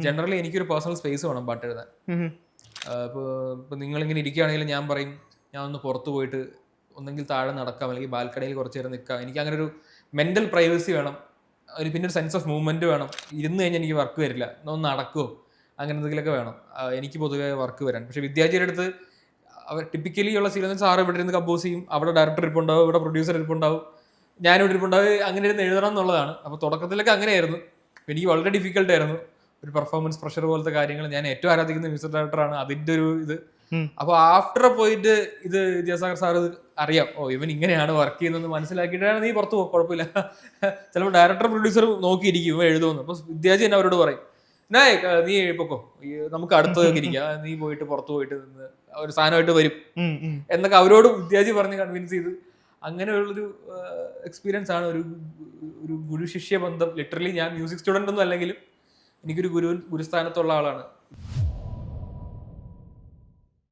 Generally എനിക്കൊരു personal space വേണം പാട്ട് എഴുതാൻ. ഇപ്പോൾ നിങ്ങളിങ്ങനെ ഇരിക്കുകയാണെങ്കിൽ ഞാൻ പറയും ഞാൻ ഒന്ന് പുറത്ത് പോയിട്ട് ഒന്നെങ്കിൽ താഴെ നടക്കാം അല്ലെങ്കിൽ ബാൽക്കണിയിൽ കുറച്ച് നേരം നിൽക്കാം. എനിക്ക് അങ്ങനെ ഒരു മെന്റൽ പ്രൈവസി വേണം, പിന്നെ ഒരു സെൻസ് ഓഫ് മൂവ്മെന്റ് വേണം. ഇരുന്ന് കഴിഞ്ഞാൽ എനിക്ക് വർക്ക് വരില്ല, ഒന്ന് നടക്കുമോ അങ്ങനെ എന്തെങ്കിലുമൊക്കെ വേണം എനിക്ക് പൊതുവേ വർക്ക് വരാൻ. പക്ഷെ വിദ്യാർത്ഥിയുടെ അടുത്ത് അവർ ടിപ്പിക്കലി ഉള്ള സീൻ സാറ് ഇവിടെ ഇരുന്ന് കമ്പോസ് ചെയ്യും, അവിടെ ഡയറക്ടർ ഇരിപ്പുണ്ടാവും, ഇവിടെ പ്രൊഡ്യൂസർ ഇരിപ്പുണ്ടാവും, ഞാനിവിടെ ഇരിപ്പുണ്ടാവും, അങ്ങനെ ഇരുന്ന് എഴുതണം എന്നുള്ളതാണ്. അപ്പോൾ തുടക്കത്തിലൊക്കെ അങ്ങനെയായിരുന്നു. എനിക്ക് വളരെ ഡിഫിക്കൽട്ടായിരുന്നു. ഒരു പെർഫോമൻസ് പ്രഷർ പോലത്തെ കാര്യങ്ങൾ. ഞാൻ ഏറ്റവും ആരാധിക്കുന്ന മ്യൂസിക് ഡയറക്ടറാണ്, അതിന്റെ ഒരു ഇത്. അപ്പോൾ ആഫ്റ്റർ പോയിട്ട് ഇത് വിദ്യാസാഗർ സാർ അറിയാം, ഓ ഇവൻ ഇങ്ങനെയാണ് വർക്ക് ചെയ്യുന്നത് മനസ്സിലാക്കിയിട്ടാണ് നീ പുറത്ത് പോകും, കുഴപ്പമില്ല. ചിലപ്പോൾ ഡയറക്ടർ പ്രൊഡ്യൂസർ നോക്കിയിരിക്കും ഇവ എഴുതുമെന്ന്. അപ്പോൾ വിദ്യാർത്ഥി തന്നെ അവരോട് പറയും നീ പൊക്കോ, നമുക്ക് അടുത്തൊക്കെ ഇരിക്കാം, നീ പോയിട്ട് പുറത്ത് പോയിട്ട് നിന്ന് ഒരു സാധനമായിട്ട് വരും എന്നൊക്കെ അവരോട് വിദ്യാർത്ഥി പറഞ്ഞ് കൺവിൻസ് ചെയ്ത് അങ്ങനെയുള്ളൊരു എക്സ്പീരിയൻസ് ആണ് ഒരു ഗുരു ശിഷ്യ ബന്ധം. ലിറ്ററലി ഞാൻ മ്യൂസിക് സ്റ്റുഡൻ്റ് ഒന്നും അല്ലെങ്കിലും എനിക്കൊരു ഗുരുസ്ഥാനത്തുള്ള ആളാണ്.